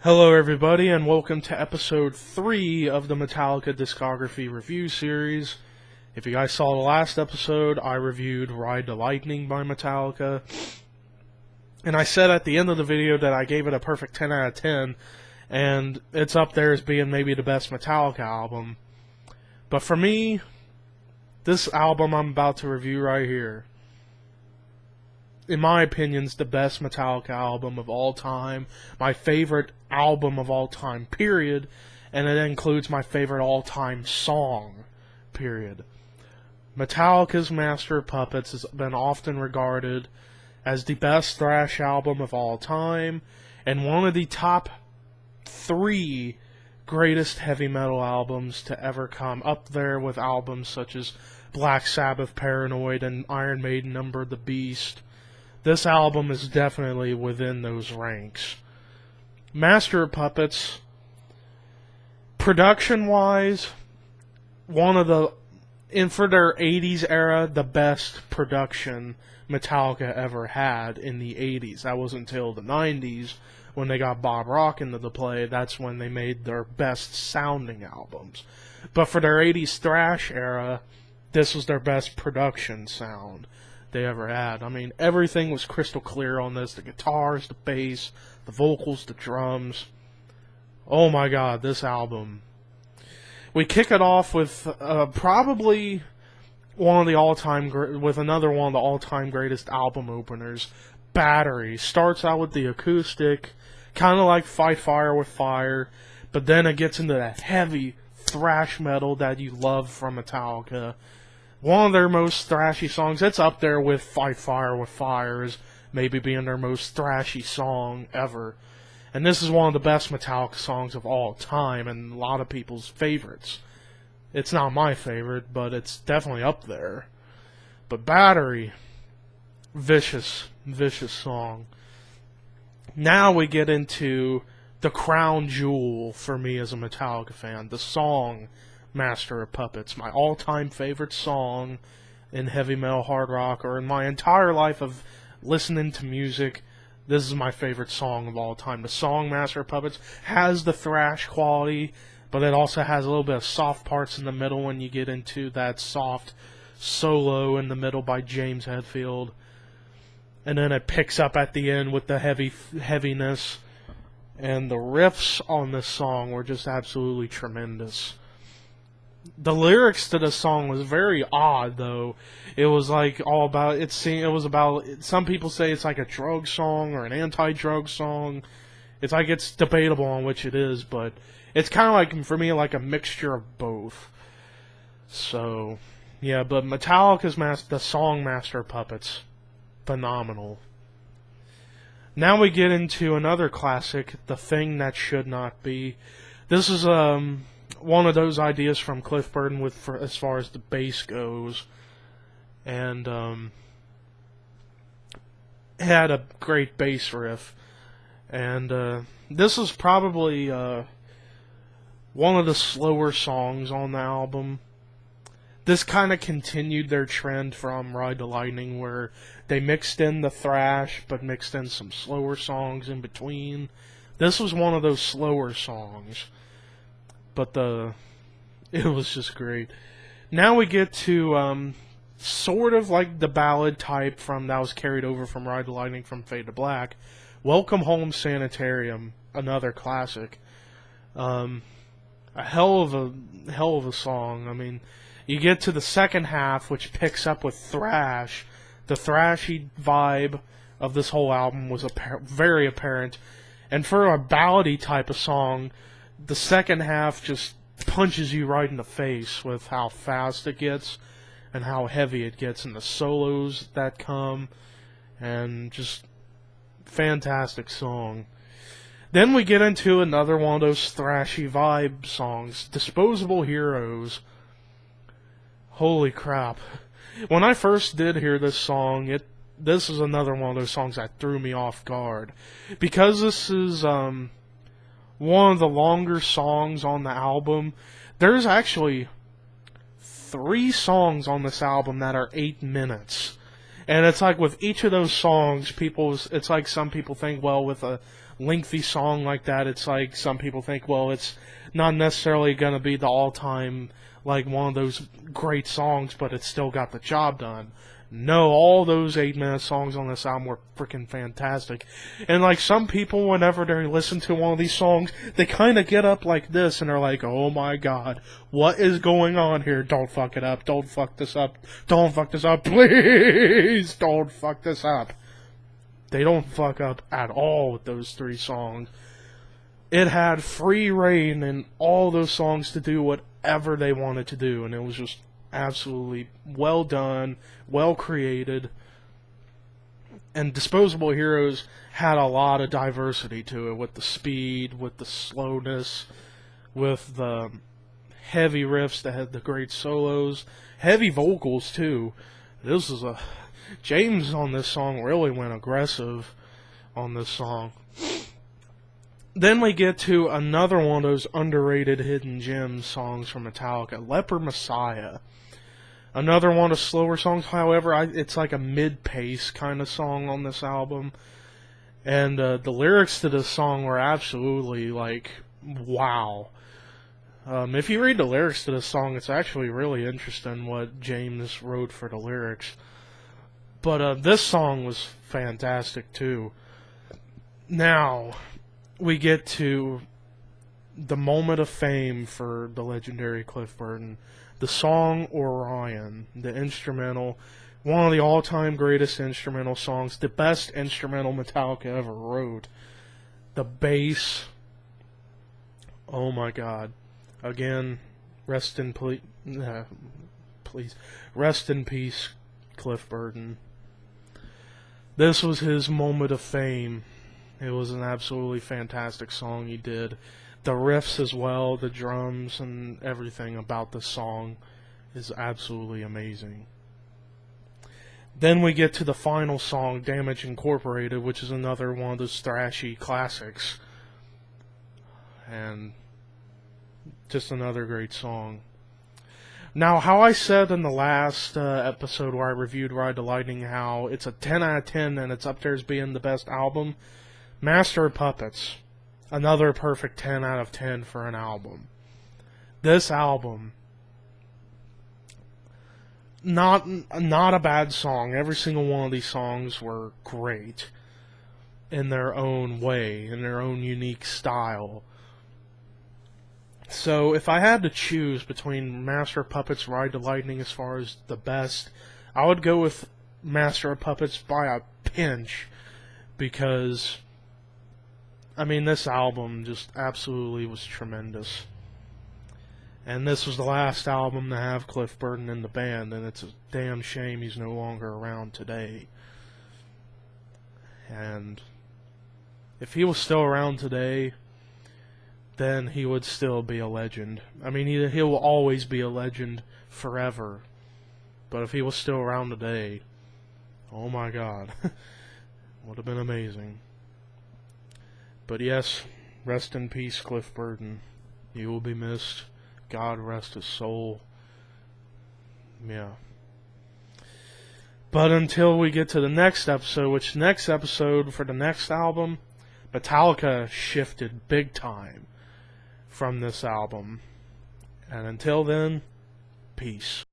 Hello everybody and welcome to episode 3 of the Metallica Discography review series. If you guys saw the last episode, I reviewed Ride the Lightning by Metallica. And I said at the end of the video that I gave it a perfect 10 out of 10, and it's up there as being maybe the best Metallica album. But for me, this album I'm about to review right here, in my opinion, is the best Metallica album of all time, my favorite album of all time, period, and it includes my favorite all-time song, period. Metallica's Master of Puppets has been often regarded as the best thrash album of all time, and one of the top 3 greatest heavy metal albums to ever come, up there with albums such as Black Sabbath, Paranoid, and Iron Maiden, Number of the Beast. This album is definitely within those ranks. Master of Puppets, production-wise, one of the, and for their 80s era, the best production Metallica ever had in the 80s. That wasn't until the 90s, when they got Bob Rock into the play, that's when they made their best sounding albums. But for their 80s thrash era, this was their best production sound they ever had. I mean, everything was crystal clear on this. The guitars, the bass, the vocals, the drums. Oh my god, this album. We kick it off with probably one of the with another one of the all-time greatest album openers, Battery. Starts out with the acoustic, kind of like Fight Fire with Fire, but then it gets into that heavy thrash metal that you love from Metallica. One of their most thrashy songs, it's up there with Fight Fire with Fire as maybe being their most thrashy song ever. And this is one of the best Metallica songs of all time and a lot of people's favorites. It's not my favorite, but it's definitely up there. But Battery, vicious, vicious song. Now we get into the crown jewel for me as a Metallica fan, the song Master of Puppets, my all-time favorite song in heavy metal, hard rock, or in my entire life of listening to music. This is my favorite song of all time. The song Master of Puppets has the thrash quality, but it also has a little bit of soft parts in the middle when you get into that soft solo in the middle by James Hetfield. And then it picks up at the end with the heaviness. And the riffs on this song were just absolutely tremendous. The lyrics to the song was very odd, though. It was like all about some people say it's like a drug song or an anti-drug song. It's like it's debatable on which it is, but it's kind of like, for me, like a mixture of both. So, yeah, but Metallica's the song Master of Puppets, phenomenal. Now we get into another classic, The Thing That Should Not Be. This is one of those ideas from Cliff Burton as far as the bass goes, and had a great bass riff. And this is probably one of the slower songs on the album. This kind of continued their trend from Ride the Lightning, where they mixed in the thrash, but mixed in some slower songs in between. This was one of those slower songs, but it was just great. Now we get to sort of like the ballad type that was carried over from Ride the Lightning from Fade to Black. Welcome Home Sanitarium, another classic. A hell of a song. I mean, you get to the second half, which picks up with thrash. The thrashy vibe of this whole album was very apparent. And for a ballady type of song, the second half just punches you right in the face with how fast it gets and how heavy it gets, and the solos that come, and just fantastic song. Then we get into another one of those thrashy vibe songs, Disposable Heroes. Holy crap. When I first did hear this song, this is another one of those songs that threw me off guard. Because this is one of the longer songs on the album, there's actually 3 songs on this album that are 8 minutes. And it's like with each of those songs, it's like some people think, well, with a lengthy song like that, it's like some people think, well, it's not necessarily going to be the all-time, like, one of those great songs, but it's still got the job done. No, all those 8-minute songs on this album were freaking fantastic. And, like, some people, whenever they listen to one of these songs, they kind of get up like this, and they're like, oh my god, what is going on here? Don't fuck it up. Don't fuck this up. Don't fuck this up. Please don't fuck this up. They don't fuck up at all with those 3 songs. It had free reign in all those songs to do whatever they wanted to do, and it was just absolutely well done, well created. And Disposable Heroes had a lot of diversity to it, with the speed, with the slowness, with the heavy riffs that had the great solos, heavy vocals too. James on this song really went aggressive on this song. Then we get to another one of those underrated hidden gems songs from Metallica, Leper Messiah. Another one of slower songs, however, it's like a mid-pace kind of song on this album. And the lyrics to this song were absolutely, like, wow. If you read the lyrics to this song, it's actually really interesting what James wrote for the lyrics. But this song was fantastic, too. Now, we get to the moment of fame for the legendary Cliff Burton. The song Orion, the instrumental, one of the all-time greatest instrumental songs, the best instrumental Metallica ever wrote. The bass, oh my god. Again, rest in peace, Cliff Burton. This was his moment of fame. It was an absolutely fantastic song he did. The riffs as well, the drums and everything about the song is absolutely amazing. Then we get to the final song, Damage Incorporated, which is another one of those thrashy classics. And just another great song. Now, how I said in the last episode where I reviewed Ride the Lightning how it's a 10 out of 10 and it's up there as being the best album, Master of Puppets, another perfect 10 out of 10 for an album. This album, not a bad song. Every single one of these songs were great in their own way, in their own unique style. So if I had to choose between Master of Puppets, Ride the Lightning as far as the best, I would go with Master of Puppets by a pinch, because I mean, this album just absolutely was tremendous. And this was the last album to have Cliff Burton in the band, and it's a damn shame he's no longer around today. And if he was still around today, then he would still be a legend. I mean, he will always be a legend forever. But if he was still around today, oh my god, would have been amazing. But yes, rest in peace, Cliff Burton. You will be missed. God rest his soul. Yeah. But until we get to the next episode, which next episode for the next album, Metallica shifted big time from this album. And until then, peace.